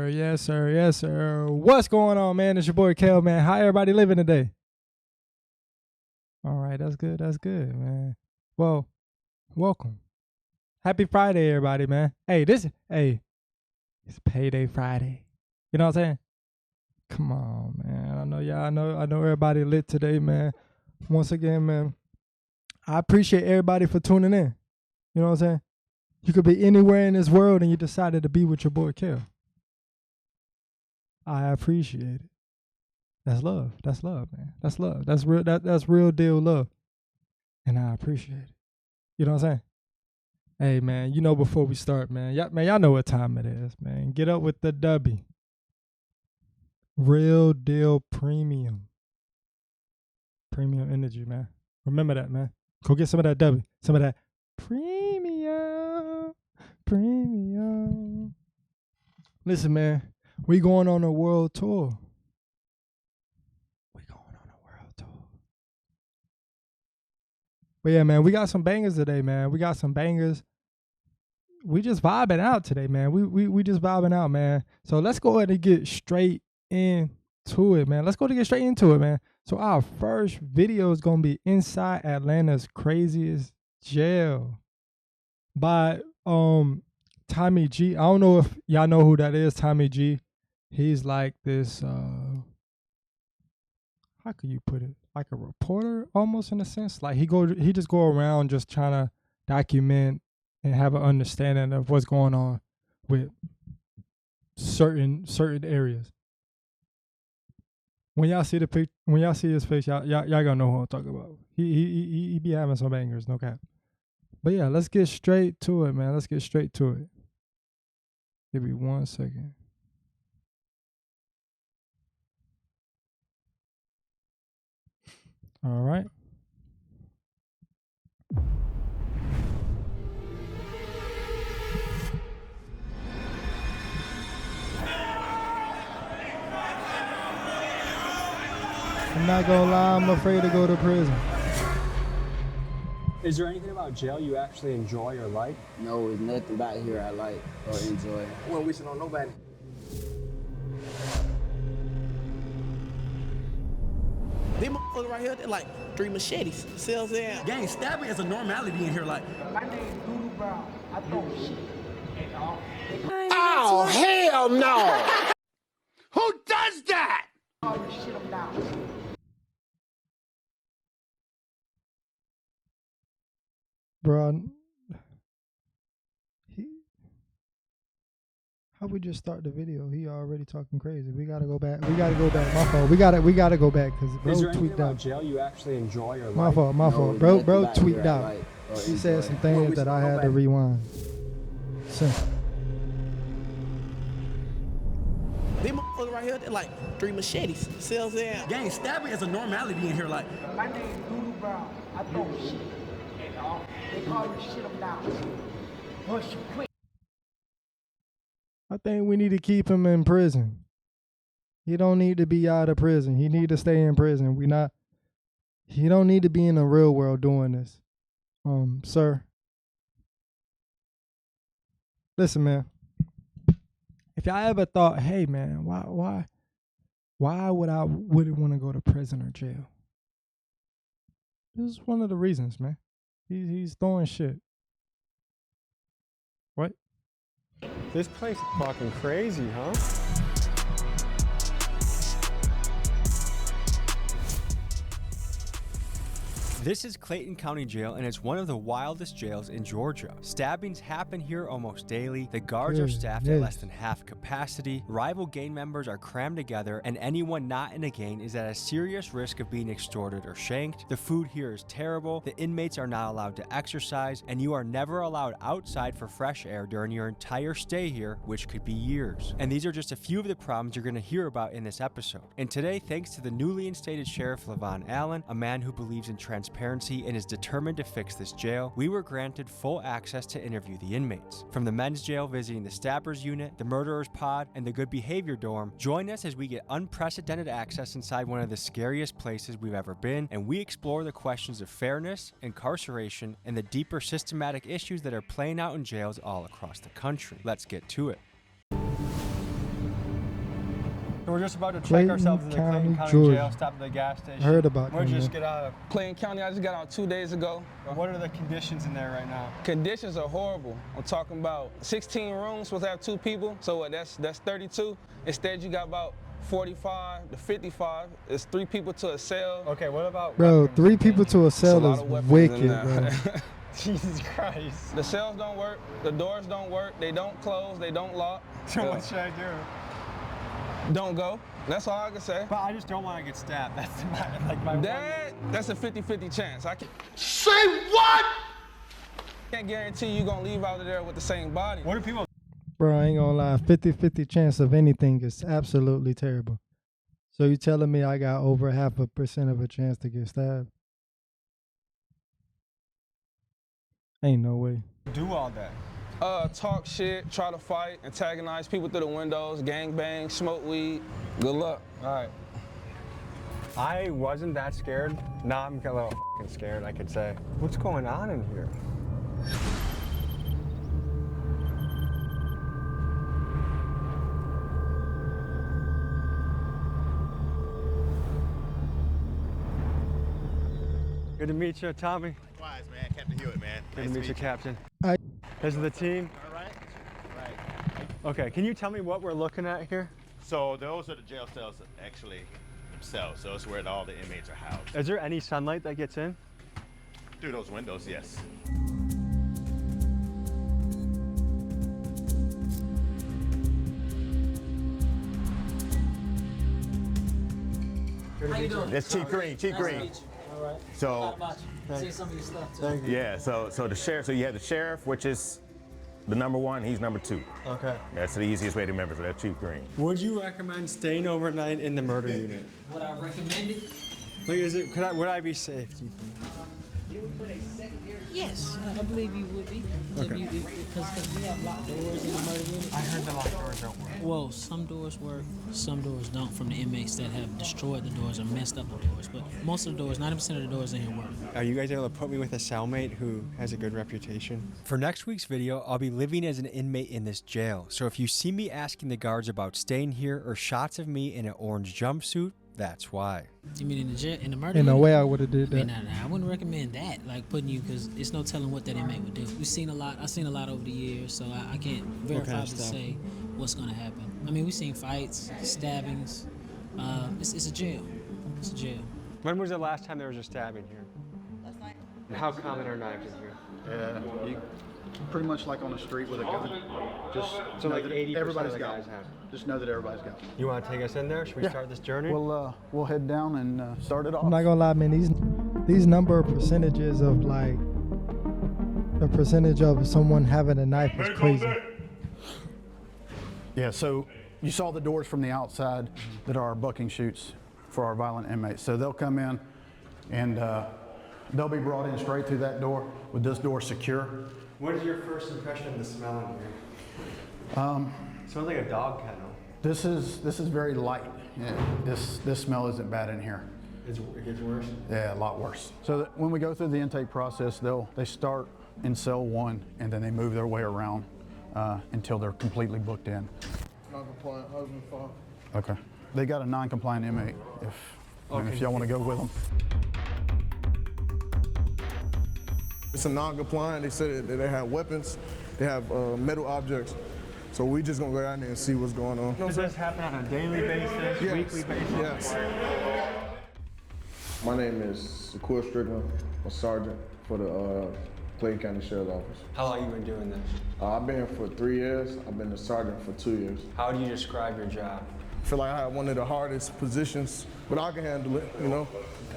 sir. Yes, sir. Yes, sir. What's going on, man? It's your boy, Kel, man. How everybody living today? All right, that's good. That's good, man. Well, welcome. Happy Friday, everybody, man. Hey, it's payday Friday. You know what I'm saying? Come on, man. I know y'all. I know everybody lit today, man. Once again, man, I appreciate everybody for tuning in. You know what I'm saying? You could be anywhere in this world and you decided to be with your boy, Kel. I appreciate it. That's love. That's love, man. That's love. That's real. That's real deal love. And I appreciate it. You know what I'm saying? Hey, man, you know, before we start, man, y'all know what time it is, man. Get up with the W. Real deal premium. Premium energy, man. Remember that, man. Go get some of that W. Some of that premium. Premium. Listen, man, we going on a world tour. But yeah, man, we got some bangers today, man. We got some bangers. We just vibing out today, man. We just vibing out, man. So let's go ahead and get straight into it, man. Let's go to get straight into it, man. So our first video is gonna be inside Atlanta's craziest jail by Tommy G. I don't know if y'all know who that is, Tommy G. He's like this how could you put it? Like a reporter almost, in a sense. Like he just go around just trying to document and have an understanding of what's going on with certain areas. When y'all see when y'all see his face, y'all gonna know who I'm talking about. He be having some bangers, no cap. But yeah, let's get straight to it, man. Let's get straight to it. Give me 1 second. All right. I'm not gonna lie, I'm afraid to go to prison. Is there anything about jail you actually enjoy or like? No, there's nothing about here I like or enjoy. I wasn't wishing on nobody. These motherfuckers right here, they're like 3 machetes. See what I'm saying? Gang, stabbing is a normality in here, like. My name's Doodoo Brown. I throw shit. Oh, hell no! Who does that? All your shit up down. Bro, how we just start the video? He already talking crazy. We gotta go back. My fault. We gotta go back because bro Is there anything tweaked about out. jail you actually enjoy or My like? fault. No, Bro nothing about tweaked here I out. like or He enjoy. said some things that I had to rewind. Simple. These motherfuckers right here, they're like 3 machetes. See what I'm saying? Gang, stabbing is a normality in here, like. My name's Doodoo Brown. I throw shit. They call your shit up down. Push you quick. I think we need to keep him in prison. He don't need to be out of prison. He need to stay in prison. He don't need to be in the real world doing this. Sir. Listen, man. If y'all ever thought, hey man, why would I wouldn't want to go to prison or jail? This is one of the reasons, man. He's throwing shit. What? This place is fucking crazy, huh? This is Clayton County Jail, and it's one of the wildest jails in Georgia. Stabbings happen here almost daily. The guards are staffed at less than half capacity. Rival gang members are crammed together, and anyone not in a gang is at a serious risk of being extorted or shanked. The food here is terrible. The inmates are not allowed to exercise, and you are never allowed outside for fresh air during your entire stay here, which could be years. And these are just a few of the problems you're going to hear about in this episode. And today, thanks to the newly instated Sheriff Levon Allen, a man who believes in transparency and is determined to fix this jail, we were granted full access to interview the inmates. From the men's jail visiting the stabbers unit, the murderers pod, and the good behavior dorm, join us as we get unprecedented access inside one of the scariest places we've ever been, and we explore the questions of fairness, incarceration, and the deeper systematic issues that are playing out in jails all across the country. Let's get to it. We're just about to check Clayton ourselves in the Clayton County, County Georgia. Jail, stop at the gas station. I heard about We're them, just man. get out of. Clayton County, I just got out 2 days ago. What are the conditions in there right now? Conditions are horrible. I'm talking about 16 rooms, supposed to have 2 people. So what, that's 32. Instead, you got about 45 to 55. It's 3 people to a cell. Okay, what about Bro, weapons? 3 people to a It's a cell lot is of weapons in wicked, there. bro. Jesus Christ. The cells don't work. The doors don't work. They don't close. They don't lock. So what should I do? Don't go. That's all I can say. But I just don't want to get stabbed. That's my That's a 50-50 chance. I Say what? can't guarantee you're gonna leave out of there with the same body. What do people? Bro, I ain't gonna lie. 50-50 chance of anything is absolutely terrible. So you telling me I got over 0.5% of a chance to get stabbed? Ain't no way. Do all that. Talk shit, try to fight, antagonize people through the windows, gang bang, smoke weed. Good luck. All right. I wasn't that scared. Now I'm a little fucking scared, I could say. What's going on in here? Good to meet you, Tommy. Likewise, man. Captain Hewitt, man. Good to meet you, Captain. Hi. This is the team. All right. Right. Okay, can you tell me what we're looking at here? So those are the jail cells actually themselves. So it's where all the inmates are housed. Is there any sunlight that gets in? Through those windows, yes. How you doing? That's Chief Green. Chief Nice Green. to meet you. All right. So Not much. See some of your stuff too. Thank you. yeah, so the sheriff. So you have the sheriff, which is the #1. He's #2. Okay. That's the easiest way to remember. So that's Chief Green. Would you recommend staying overnight in the murder unit? Would I recommend it? Like, would I be safe, do you think? Yes, I believe you would be. Because we have locked doors in the murder unit. I heard the locked doors don't work. Well, some doors work, some doors don't from the inmates that have destroyed the doors or messed up the doors. But most of the doors, 90% of the doors in here work. Are you guys able to put me with a cellmate who has a good reputation? For next week's video, I'll be living as an inmate in this jail. So if you see me asking the guards about staying here or shots of me in an orange jumpsuit, that's why. You mean in the jail, in the murder Ain't no unit? way I would have did I mean, that. I wouldn't recommend that, like putting you, because it's no telling what that inmate would do. I've seen a lot over the years, so I can't verify to say what's going to happen. I mean, we've seen fights, stabbings. It's a jail. It's a jail. When was the last time there was a stabbing here? Last night. And how common are knives in here? You pretty much like on the street with a gun. Just So know like that 80% everybody's of the got guys one. have. Just know that everybody's got one. You want to take us in there? Should we start this journey? We'll head down and start it off. I'm not gonna lie, man. These number of percentages of like the percentage of someone having a knife is crazy. Yeah, so you saw the doors from the outside that are our bucking chutes for our violent inmates. So they'll come in and they'll be brought in straight through that door with this door secure. What is your first impression of the smell in here? Smells like a dog kennel. This is very light. Yeah, this smell isn't bad in here. It gets worse? Yeah, a lot worse. So that when we go through the intake process, they start in cell 1 and then they move their way around until they're completely booked in. Non-compliant husband, father. Okay. They got a non-compliant inmate if y'all want to go with them. It's a non-compliant. They said that they have weapons. They have metal objects. So we just gonna go down there and see what's going on. Does this happen on a daily basis, Yes. weekly basis? Yes. My name is Shakur Strickland. I'm a sergeant for the Clayton County Sheriff's Office. How long you been doing this? I've been here for 3 years. I've been a sergeant for 2 years. How do you describe your job? I feel like I have one of the hardest positions, but I can handle it, you know.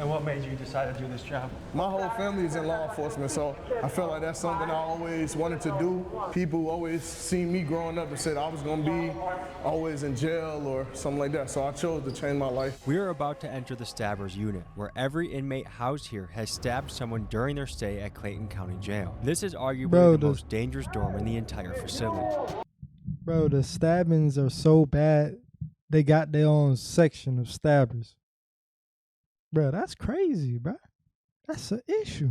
And what made you decide to do this job? My whole family is in law enforcement, so I felt like that's something I always wanted to do. People always seen me growing up and said I was gonna be always in jail or something like that, so I chose to change my life. We are about to enter the Stabbers unit, where every inmate housed here has stabbed someone during their stay at Clayton County Jail. This is arguably the most dangerous dorm in the entire facility. Bro, the stabbings are so bad, they got their own section of stabbers. Bro, that's crazy, bro. That's an issue.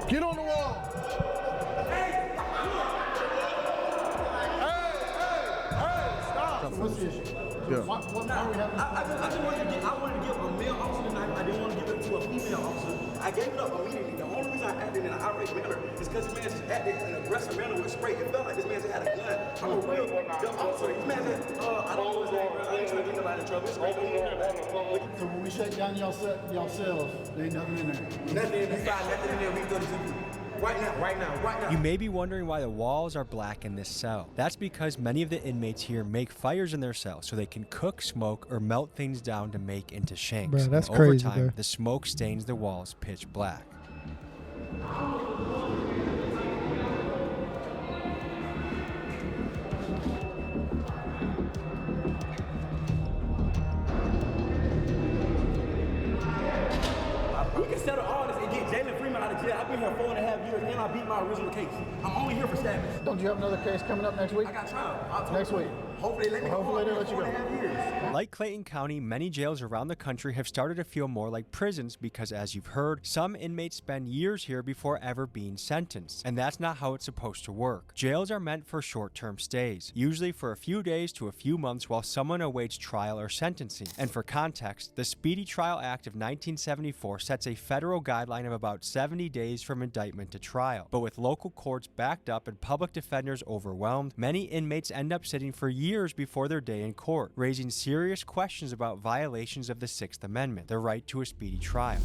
Get on the wall. cell, officer. I gave it up immediately. The only reason I acted in an irate manner is because this man just acted in an aggressive manner with spray. It felt like this man just had a gun. I'm a real officer. This man said, I don't know his name, bro. I ain't trying to get nobody in trouble. It's great. So when we shake down y'all cells, there ain't nothing in there? Nothing. We find nothing in there. We 32 people. Right now. You may be wondering why the walls are black in this cell. That's because many of the inmates here make fires in their cell so they can cook, smoke, or melt things down to make into shanks. Bro, that's and over crazy, time, bro. the smoke stains the walls pitch black. We can settle all this and get Jalen Freeman out of jail. I've been here 4.5 years and I beat my original case. I'm only here for stabbings. Don't you have another case coming up next week? I got trial. Next week. Hopefully they let me go. Hopefully they let you go. 4.5 years. Like Clayton County, many jails around the country have started to feel more like prisons because, as you've heard, some inmates spend years here before ever being sentenced. And that's not how it's supposed to work. Jails are meant for short-term stays, usually for a few days to a few months while someone awaits trial or sentencing. And for context, the Speedy Trial Act of 1974 sets a federal guideline of about 70 days from indictment to trial. But with local courts backed up and public defenders overwhelmed, many inmates end up sitting for years before their day in court, raising serious questions about violations of the Sixth Amendment, the right to a speedy trial.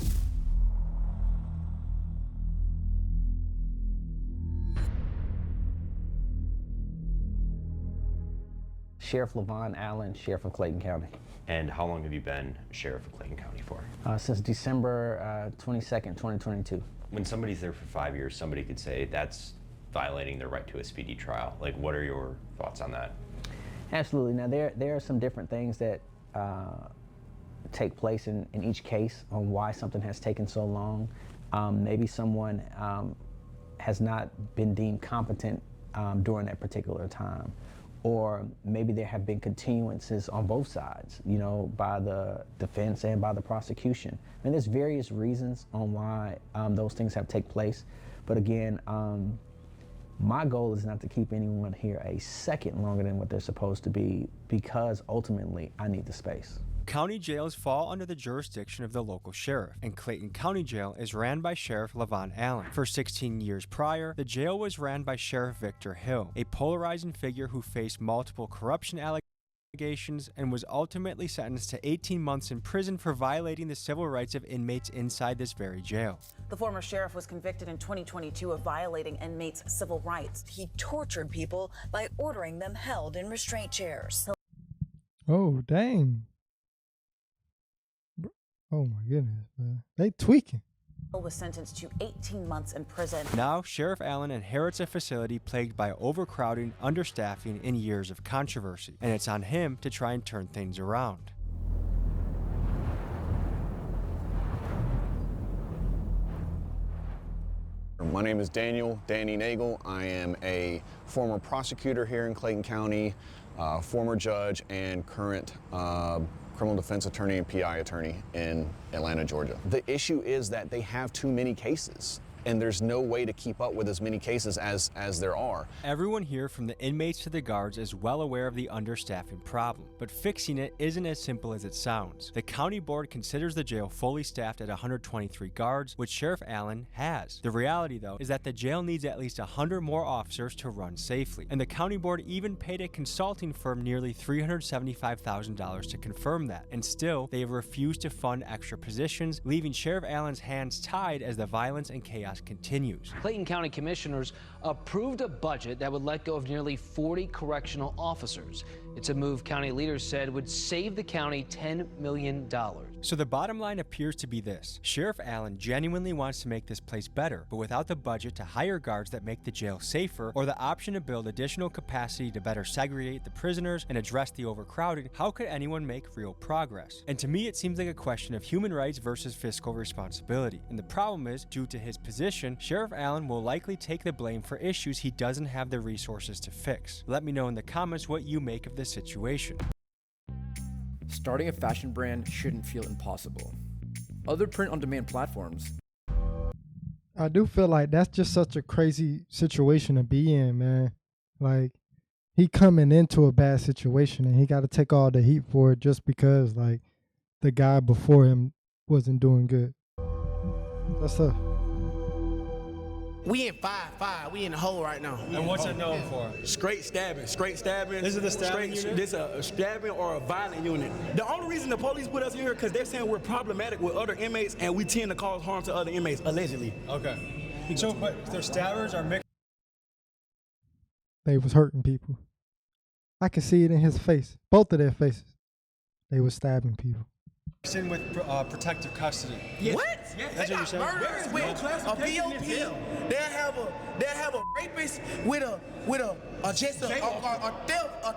Sheriff Levon Allen, Sheriff of Clayton County. And how long have you been Sheriff of Clayton County for? Since December 22nd, 2022. When somebody's there for 5 years, somebody could say that's violating their right to a speedy trial. Like, what are your thoughts on that? Absolutely. Now, there are some different things that take place in each case on why something has taken so long. Maybe someone has not been deemed competent during that particular time. Or maybe there have been continuances on both sides, you know, by the defense and by the prosecution. I mean, there's various reasons on why those things have taken place. But again, my goal is not to keep anyone here a second longer than what they're supposed to be, because ultimately I need the space. County jails fall under the jurisdiction of the local sheriff, and Clayton County Jail is ran by Sheriff Levon Allen. For 16 years prior, the jail was ran by Sheriff Victor Hill, a polarizing figure who faced multiple corruption allegations and was ultimately sentenced to 18 months in prison for violating the civil rights of inmates inside this very jail. The former sheriff was convicted in 2022 of violating inmates' civil rights. He tortured people by ordering them held in restraint chairs. Oh, dang. Oh my goodness, man. They tweaking. Hill was sentenced to 18 months in prison. Now, Sheriff Allen inherits a facility plagued by overcrowding, understaffing, and years of controversy. And it's on him to try and turn things around. My name is Danny Nagel. I am a former prosecutor here in Clayton County, former judge, and current criminal defense attorney and PI attorney in Atlanta, Georgia. The issue is that they have too many cases, and there's no way to keep up with as many cases as there are. Everyone here, from the inmates to the guards, is well aware of the understaffing problem, but fixing it isn't as simple as it sounds. The county board considers the jail fully staffed at 123 guards, which Sheriff Allen has. The reality, though, is that the jail needs at least 100 more officers to run safely, and the county board even paid a consulting firm nearly $375,000 to confirm that, and still, they have refused to fund extra positions, leaving Sheriff Allen's hands tied as the violence and chaos continues. Clayton County commissioners approved a budget that would let go of nearly 40 correctional officers. It's a move county leaders said would save the county $10 million. So the bottom line appears to be this. Sheriff Allen genuinely wants to make this place better, but without the budget to hire guards that make the jail safer, or the option to build additional capacity to better segregate the prisoners and address the overcrowding, how could anyone make real progress? And to me, it seems like a question of human rights versus fiscal responsibility. And the problem is, due to his position, Sheriff Allen will likely take the blame for issues he doesn't have the resources to fix. Let me know in the comments what you make of this situation. Starting a fashion brand shouldn't feel impossible. Other print-on-demand platforms. I do feel like that's just such a crazy situation to be in, man. Like, he coming into a bad situation and he got to take all the heat for it just because, like, the guy before him wasn't doing good. What's up? We in 5-5. We in the hole right now. And what's it known for? Straight stabbing. Straight stabbing. This is the stabbing unit? This is a stabbing or a violent unit. The only reason the police put us in here because they're saying we're problematic with other inmates and we tend to cause harm to other inmates, allegedly. Okay. So, but their stabbers are mixed. They was hurting people. I could see it in his face. Both of their faces. They was stabbing people. In with protective custody. Yes. What? Yes. That's what you're saying? Murderers with a POP. They'll have a rapist with a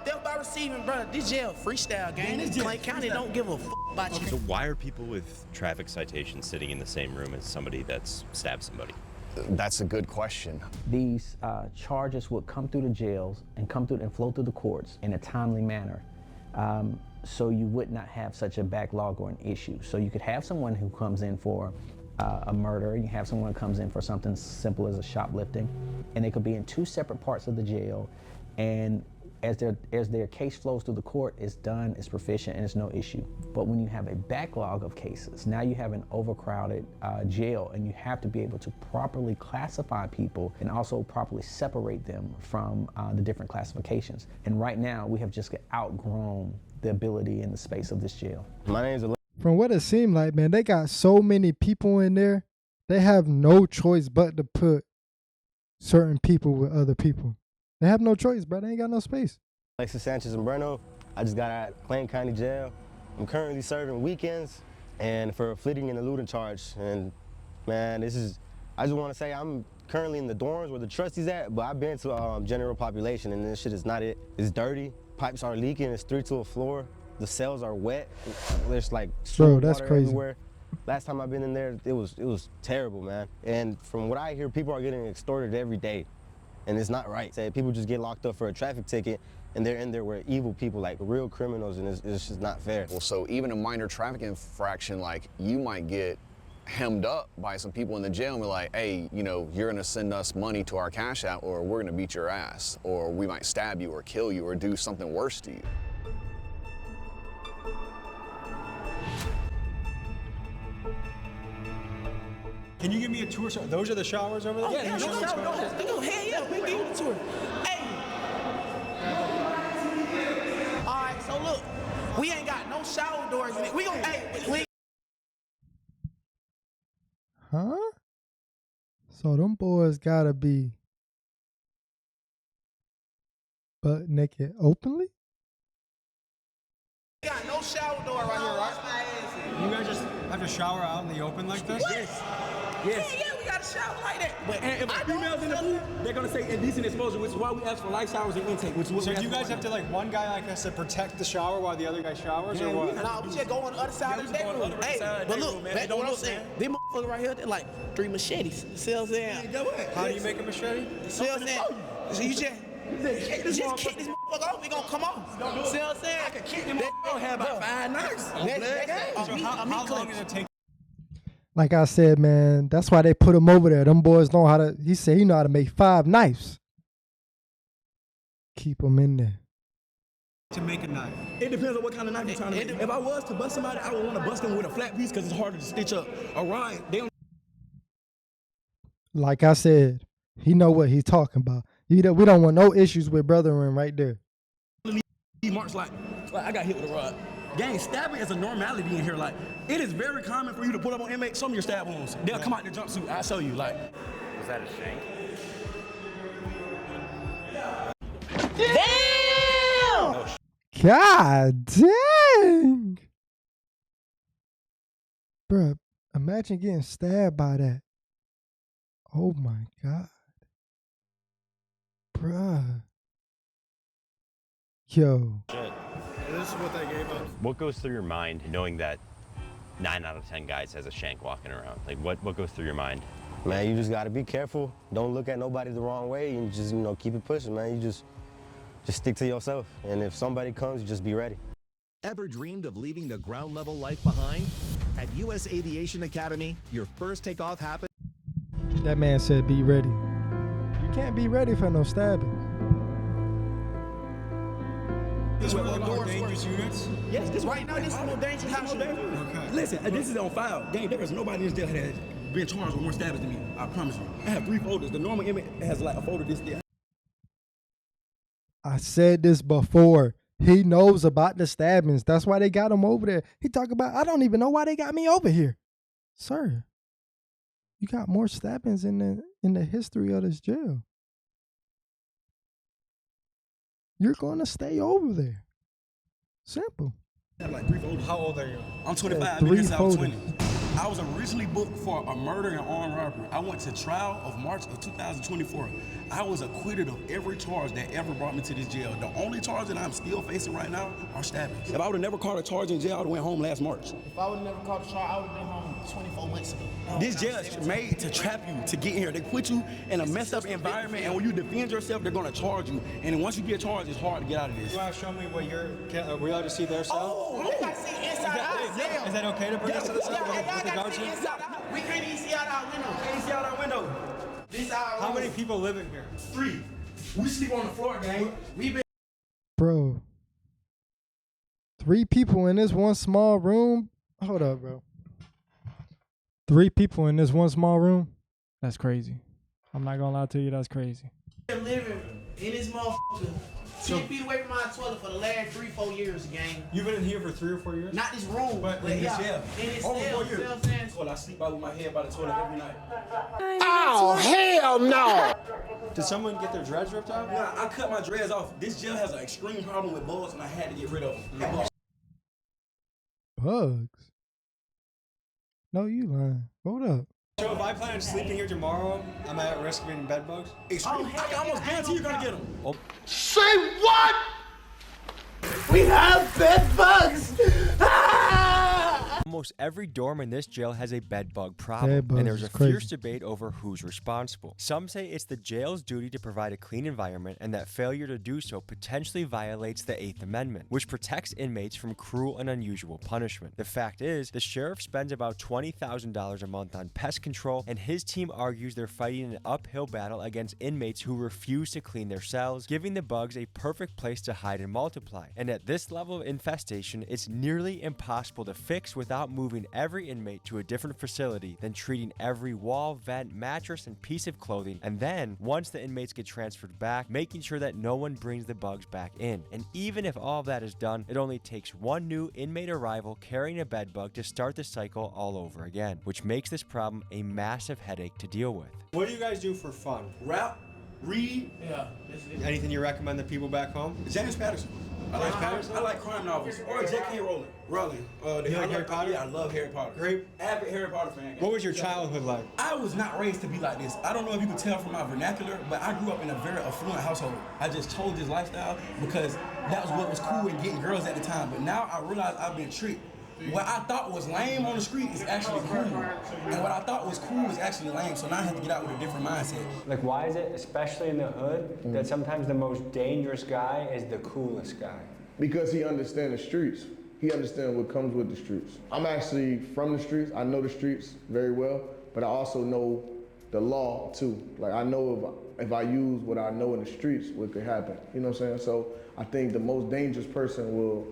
theft by receiving, brother. This jail freestyle gang. This Clayton County don't give a fuck about you. So why are people with traffic citations sitting in the same room as somebody that's stabbed somebody? That's a good question. These charges would come through the jails and flow through the courts in a timely manner. So you would not have such a backlog or an issue. So you could have someone who comes in for a murder, you have someone who comes in for something simple as a shoplifting, and they could be in two separate parts of the jail, and as their case flows through the court, it's done, it's proficient, and it's no issue. But when you have a backlog of cases, now you have an overcrowded jail, and you have to be able to properly classify people and also properly separate them from the different classifications. And right now, we have just outgrown the ability and the space of this jail. My name's From what it seemed like, man, they got so many people in there, they have no choice but to put certain people with other people. They have no choice, bro. They ain't got no space. Alexis Sanchez and Breno. I just got out of Clayton County Jail. I'm currently serving weekends and for a fleeting and eluding charge. And man, I just want to say I'm currently in the dorms where the trustees at, but I've been to general population and this shit is not it. It's dirty. Pipes are leaking. It's 3 to a floor. The cells are wet. There's like bro, that's water crazy. everywhere. Last time I've been in there, it was terrible, man. And from what I hear, people are getting extorted every day. And it's not right. Say people just get locked up for a traffic ticket and they're in there with evil people, like real criminals, and it's just not fair. Well, so even a minor traffic infraction, like you might get hemmed up by some people in the jail and be like, hey, you know, you're gonna send us money to our cash app or we're gonna beat your ass, or we might stab you or kill you or do something worse to you. Can you give me a tour? Those are the showers over there? Oh, yeah, go ahead, yeah, we give you the tour. Hey. All right, so look, we ain't got no shower doors in it. We gonna, Huh? So them boys gotta be butt naked openly? we got no shower door right here, right? You guys just have to shower out in the open like this? Yes. Yes. Yeah, we got a shower like that. But And if a female's in the booth, they're gonna say indecent exposure, which is why we ask for light showers and intake. Which is what So we do you ask guys for have to, like, one guy like us to protect the shower while the other guy showers, or what? Nah, we just go on the other side of the bedroom. Hey, but look, back to what I'm saying. These motherfuckers right here, they're like 3 machetes. See what I'm saying? How do you make a machete? See what I'm saying? So you just kick this motherfucker off, he gonna come off. See what I'm saying? I can kick him off. I don't have about 5 knives. So how long does it take? Like I said, man, that's why they put him over there. Them boys know how to, he said he know how to make 5 knives. Keep them in there. To make a knife? It depends on what kind of knife you're trying to make. If I was to bust somebody, I would want to bust them with a flat piece because it's harder to stitch up. A rod, they don't. Like I said, he know what he's talking about. We don't want no issues with brethren right there. He marks like I got hit with a rod. Gang, stabbing is a normality in here. Like, it is very common for you to put up on inmates some of your stab wounds. They'll come out in their jumpsuit. I'll show you. Like, Was that a shank? Damn! God dang. Bruh, imagine getting stabbed by that. Oh my God. Bruh. Yo. Shit. This is what they gave us. What goes through your mind knowing that 9 out of 10 guys has a shank walking around? Like, what goes through your mind? Man, you just gotta be careful. Don't look at nobody the wrong way and just, keep it pushing, man. You just stick to yourself. And if somebody comes, you just be ready. Ever dreamed of leaving the ground level life behind? At U.S. Aviation Academy, your first takeoff happens. That man said be ready. You can't be ready for no stabbing. this is one of the more more dangerous units? Yes, this right now, this is more dangerous. Okay. Listen, this is on file. Gang, there is nobody in this jail that been charged with more stabbings than me. I promise you. I have 3 folders. The normal inmate has like a folder this thick. I said this before. He knows about the stabbings. That's why they got him over there. He talk about, I don't even know why they got me over here. Sir, you got more stabbings in the history of this jail. You're going to stay over there. Simple. I have like 3 folders. How old are you? I'm 25. Yeah, I've been 3 here since I was folders. 20. I was originally booked for a murder and armed robbery. I went to trial of March of 2024. I was acquitted of every charge that ever brought me to this jail. The only charge that I'm still facing right now are stabbings. If I would have never caught a charge in jail, I would have went home last March. If I would have never caught a charge, I would have been home 24 months ago. This jail is made to trap you to get in here. They put you in a messed up environment, and when you defend yourself, they're gonna charge you. And then once you get charged, it's hard to get out of this. You want to show me what are we allowed to see their cell? Oh, we got to see inside out. Is that okay to bring us to the cell with the guards here? We can't even see out our window. Can't see out our window. This our How many people live in here? 3. We sleep on the floor, gang. We been. Bro. 3 people in this one small room? Hold up, bro. 3 people in this one small room? That's crazy. I'm not gonna lie to you, that's crazy. living in this motherfucker 10 feet away from my toilet for the last 3-4 years, gang. You've been in here for 3 or 4 years? Not this room, But in this jail. In this Over cell, 4 years. you know what I'm saying? Well, I sleep out with my head by the toilet every night. Oh, hell no! Did someone get their dreads ripped out? Nah, I cut my dreads off. This jail has an extreme problem with bugs, and I had to get rid of them. Bugs? No, you lying. Hold up. So if I plan on sleeping here tomorrow, am I at risk of getting bed bugs? Extreme. I can almost guarantee you're gonna get them. Oh. Say what? We have bed bugs! Almost every dorm in this jail has a bed bug problem, Bed bugs and there's a is crazy. fierce debate over who's responsible. Some say it's the jail's duty to provide a clean environment, and that failure to do so potentially violates the 8th Amendment, which protects inmates from cruel and unusual punishment. The fact is, the sheriff spends about $20,000 a month on pest control, and his team argues they're fighting an uphill battle against inmates who refuse to clean their cells, giving the bugs a perfect place to hide and multiply. And at this level of infestation, it's nearly impossible to fix without moving every inmate to a different facility, then treating every wall, vent, mattress, and piece of clothing, and then, once the inmates get transferred back, making sure that no one brings the bugs back in. And even if all of that is done, it only takes one new inmate arrival carrying a bed bug to start the cycle all over again, which makes this problem a massive headache to deal with. What do you guys do for fun? Rap, read. Yeah. Anything you recommend the people back home? James Patterson. I like crime novels. Or J.K. Rowling. You like Harry Potter? Yeah, I love Harry Potter. Great. Avid Harry Potter fan. What was your childhood like? I was not raised to be like this. I don't know if you can tell from my vernacular, but I grew up in a very affluent household. I just chose this lifestyle because that was what was cool in getting girls at the time. But now I realize I've been tricked. What I thought was lame on the street is actually cool. And what I thought was cool is actually lame, so now I have to get out with a different mindset. Like, why is it, especially in the hood, that sometimes the most dangerous guy is the coolest guy? Because he understands the streets. He understands what comes with the streets. I'm actually from the streets. I know the streets very well, but I also know the law too. Like, I know if I use what I know in the streets, what could happen. You know what I'm saying? So I think the most dangerous person will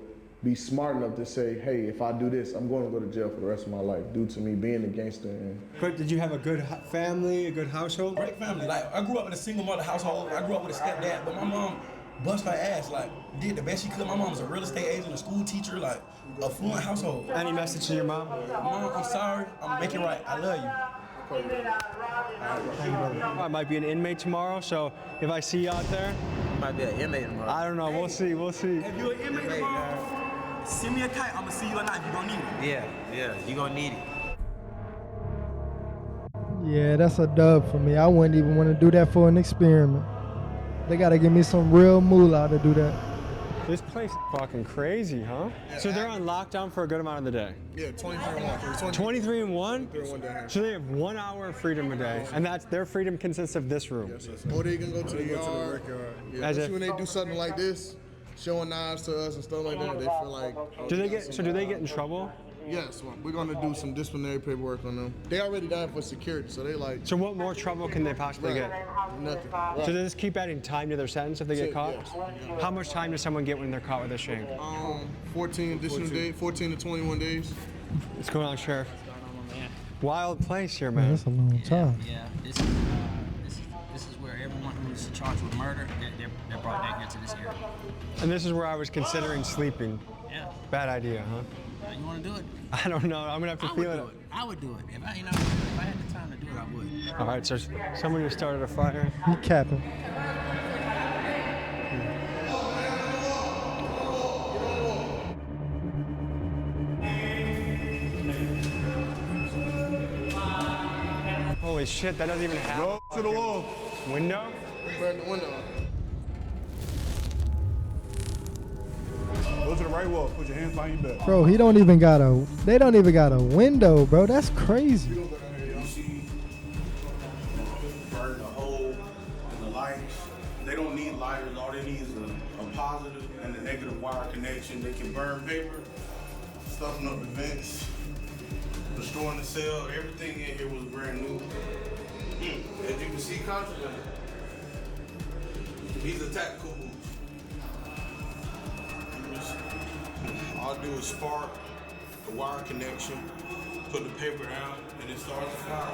be smart enough to say, hey, if I do this, I'm going to go to jail for the rest of my life due to me being a gangster. But did you have a good family, a good household? Great family. Like, I grew up in a single mother household. I grew up with a stepdad, but my mom bust her ass, like, did the best she could. My mom was a real estate agent, a school teacher, like, affluent household. Any message to your mom? Mom, I'm sorry. I'm making it right. I love you. I might be an inmate tomorrow, so if I see you out there, might be an inmate tomorrow. I don't know. We'll see. We'll see. If you're an inmate tomorrow, send me a kite. I'm gonna see you at night. You're gonna need it. Yeah, you're gonna need it. Yeah, that's a dub for me. I wouldn't even want to do that for an experiment. They gotta give me some real moolah to do that. This place is fucking crazy, huh? Yeah, so they're on lockdown for a good amount of the day? Yeah, 23 and 1. 23 and 1? 23 and 1 down here. So they have 1 hour of freedom a day, and that's their freedom consists of this room. Yes, or they can go to the yard. Yeah, especially when they do something like this, showing knives to us and stuff like that, they feel like. Oh, do they get in trouble? Yes, we're gonna do some disciplinary paperwork on them. They already down for security, so they like. So what more trouble can they possibly get? Nothing. So they just keep adding time to their sentence if they get caught? Yes. How much time does someone get when they're caught with a shank? 14 additional days, 14 to 21 days. What's going on, Sheriff? wild place here, Man, man. that's a long time. Yeah, this is where everyone who's charged with murder, they're brought down here to this area. And this is where I was considering sleeping. Yeah. Bad idea, huh? You want to do it? I don't know. I'm gonna have to feel it. I would do it. If I had the time to do it, I would. All right, so someone who started a fire. He capping. Holy shit, that doesn't even have. Go to the wall. Window? Burn the window. Go to the right wall. Put your hands behind your back. Bro, they don't even got a window, bro. That's crazy. Burn the hole and the lights. They don't need lighters. All they need is a positive and a negative wire connection. They can burn paper, stuffing up the vents, destroying the cell. Everything in here was brand new. As you can see, contraband. These are tactical moves. All I do is spark the wire connection, put the paper down, and it starts to fire.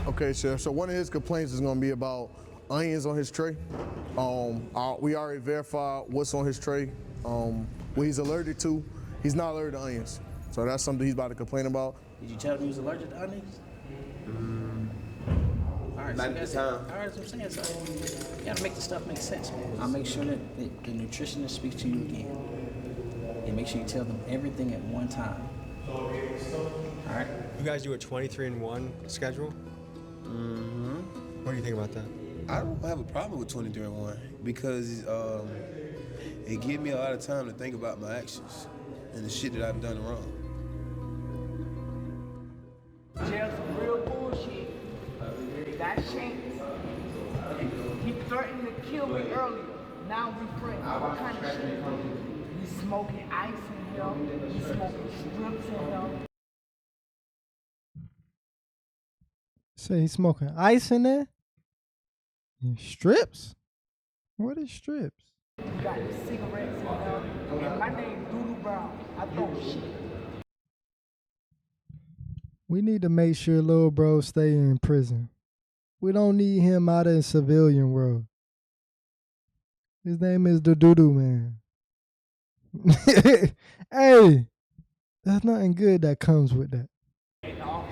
Okay, Sheriff. So one of his complaints is going to be about onions on his tray. We already verified what's on his tray, what he's allergic to. He's not allergic to onions. So that's something he's about to complain about. Did you tell him he was allergic to onions? All right, Not at the time. All right, that's what I'm saying. So you gotta make the stuff make sense, man. I'll make sure that the nutritionist speaks to you again. And make sure you tell them everything at one time. All right? You guys do a 23-in-1 schedule? Mm-hmm. What do you think about that? I don't have a problem with 23-in-1 because it gives me a lot of time to think about my actions and the shit that I've done wrong. Jail some real bullshit. That shame. He threatened to kill me earlier. Now we friends. What kind of shit? You smoking ice in here. You smoking strips in here. Say he's smoking ice in there? And strips? What is strips? You got the cigarettes in here. And my name Doodoo Brown. I throw shit. We need to make sure little bro stay in prison. We don't need him out in civilian world. His name is the Doodoo Man. Hey, there's nothing good that comes with that. They call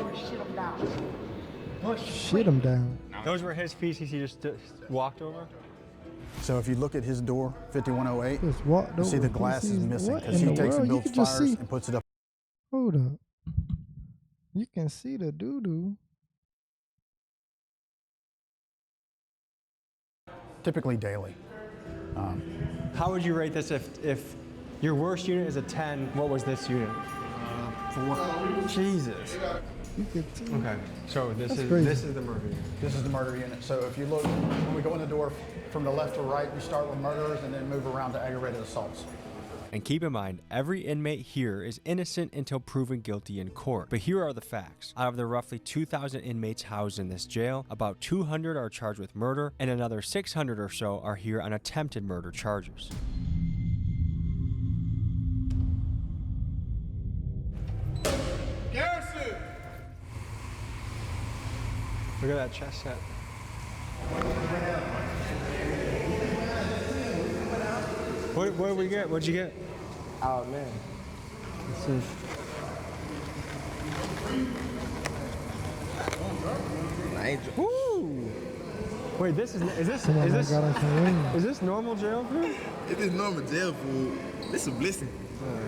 me shit him down. Shit him down. Those were his feces he just walked over? So if you look at his door, 5108, Just walked you see the over. glass is missing What because in he the takes and world? You builds can just fires see. and puts it up. Hold up. You can see the doo-doo. Typically daily. How would you rate this if your worst unit is a 10, what was this unit? 4. Jesus. You could see. Okay, so this That's is crazy. this is the murder unit. This is the murder unit. So if you look, when we go in the door from the left to right, we start with murderers and then move around to aggravated assaults. And keep in mind, every inmate here is innocent until proven guilty in court. But here are the facts. Out of the roughly 2,000 inmates housed in this jail, about 200 are charged with murder, and another 600 or so are here on attempted murder charges. Garrison! Look at that chest set. What did we get? What'd you get? Oh man. Let's see. Woo! Wait, this is this normal jail food? It is normal jail food. It's a blessing.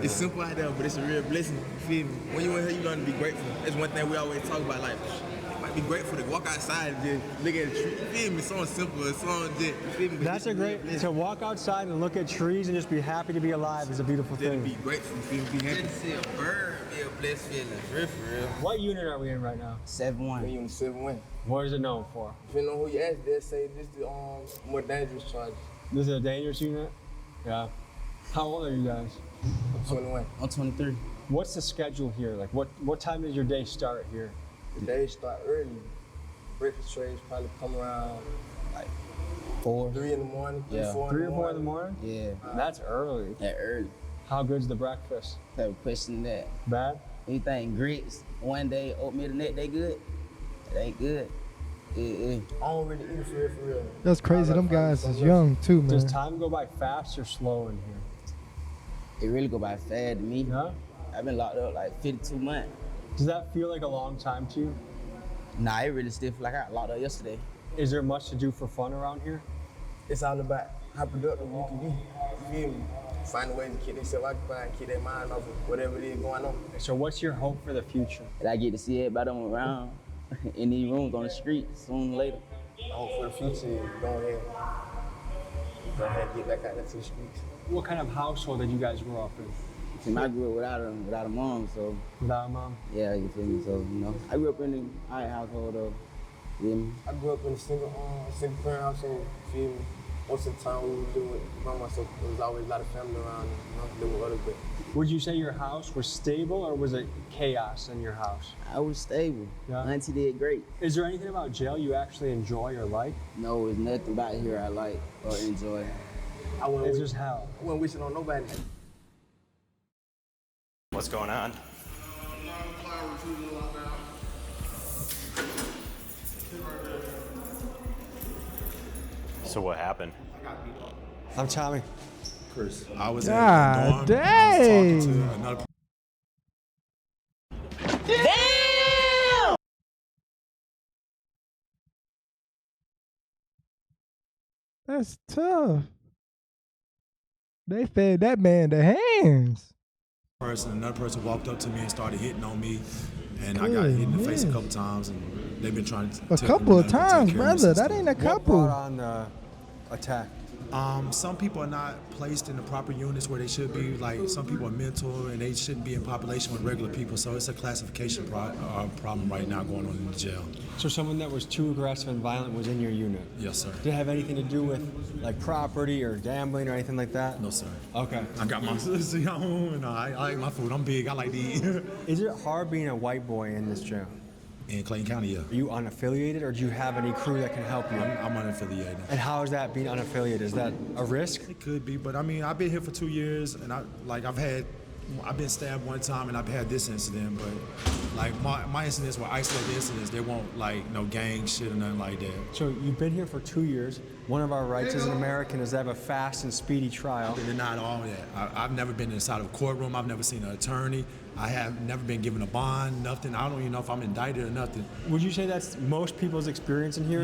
It's simple out there, but it's a real blessing. You feel me? When you in here, you learn to be grateful. That's one thing we always talk about. Like, you might be grateful to walk outside and just look at the tree. You feel me? Something simple. Something just, you feel me? But That's a great, to walk outside and look at trees and just be happy to be alive is a beautiful thing. Be grateful. You feel me? Be happy. Just to see a bird be a blessed feeling. Real for real. What unit are we in right now? 7-1. We on 7-1. What is it known for? Depending on who you ask, they'll say this is the more dangerous charges. This is a dangerous unit? Yeah. How old are you guys? I'm 21. I'm 23. What's the schedule here? Like, what time does your day start here? The day start early. Breakfast trays probably come around like 3 in the morning. Yeah. 3 or 4 in the morning? Yeah. That's early. That early. How good's the breakfast? Have a question that. Bad? Anything grits, one day, oatmeal the next day good. It ain't good. I don't really eat for real. That's crazy. Them guys is young too, man. Does time go by fast or slow in here? It really go by fast to me. Yeah? I've been locked up like 52 months. Does that feel like a long time to you? Nah, it really still feel like I got locked up yesterday. Is there much to do for fun around here? It's all about how productive you can be. You feel me? Find a way to keep themselves occupied, keep their mind off of whatever it is going on. So what's your hope for the future? And I get to see everybody around in these rooms on the street sooner or later. I hope for the future is go ahead and get back out there to the streets. What kind of household did you guys grow up in? See, I grew up without a mom, so. Without a mom? Yeah, you feel me? So, I grew up in an alright household, though. You feel me? I grew up in a single parent household, you feel me? Most of the time we would do it by myself. There was always a lot of family around, doing other things. Would you say your house was stable or was it chaos in your house? I was stable. Yeah. Auntie did great. Is there anything about jail you actually enjoy or like? No, there's nothing about here I like or enjoy. It's just hell. I wouldn't wish it on nobody. What's going on? So what happened? I'm Tommy. Chris. I was God in the dorm. I was talking to another. Damn! That's tough. They fed that man the hands. Another person walked up to me and started hitting on me, and I got hit in the face a couple times, and they've been trying to. A couple of times, brother. That ain't a couple. What brought on the attack? Some people are not placed in the proper units where they should be. Like some people are mental and they shouldn't be in population with regular people. So it's a classification problem right now going on in the jail. So someone that was too aggressive and violent was in your unit? Yes, sir. Did it have anything to do with like property or gambling or anything like that? No, sir. Okay. I got my own. I like my food. I'm big. I like to eat. Is it hard being a white boy in this jail? In Clayton County, yeah. Are you unaffiliated or do you have any crew that can help you? I'm unaffiliated. And how is that being unaffiliated? Is that a risk? It could be, but I mean, I've been here for 2 years and I've been stabbed one time and I've had this incident, but like my incidents were isolated incidents. They won't like no gang shit or nothing like that. So you've been here for 2 years. One of our rights as an American is to have a fast and speedy trial. They're not all that. I've never been inside of a courtroom. I've never seen an attorney. I have never been given a bond, nothing. I don't even know if I'm indicted or nothing. Would you say that's most people's experience in here?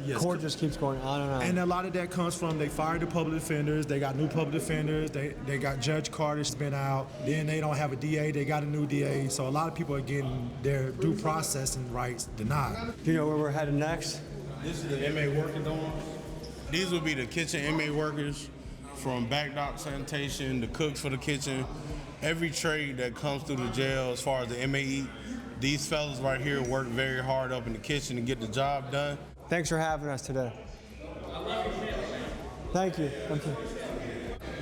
Yes. Court just keeps going on and on. And a lot of that comes from they fired the public defenders. They got new public defenders. They got Judge Carter's been out. Then they don't have a DA. They got a new DA. So a lot of people are getting their due processing rights denied. Do you know where we're headed next? This is the inmate working dorm. These will be the kitchen inmate workers, from back dock sanitation, the cooks for the kitchen, every trade that comes through the jail as far as the inmate eat. These fellas right here work very hard up in the kitchen to get the job done. Thanks for having us today. Thank you. Thank you.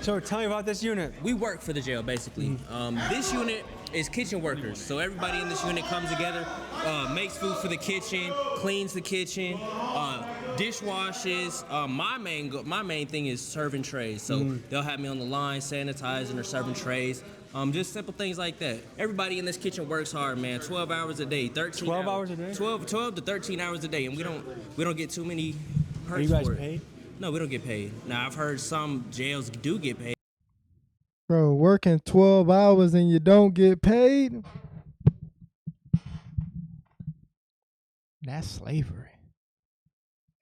So tell me about this unit. We work for the jail, basically. This unit is kitchen workers. So everybody in this unit comes together, makes food for the kitchen, cleans the kitchen, dishwashes. My main thing is serving trays. So they'll have me on the line, sanitizing or serving trays. Just simple things like that. Everybody in this kitchen works hard, man. 12 hours a day, 13 12 hours a day? 12 to 13 hours a day, and we don't get too many perks. Are you guys for it. paid? No, we don't get paid. Now, I've heard some jails do get paid. Bro, working 12 hours and you don't get paid? That's slavery.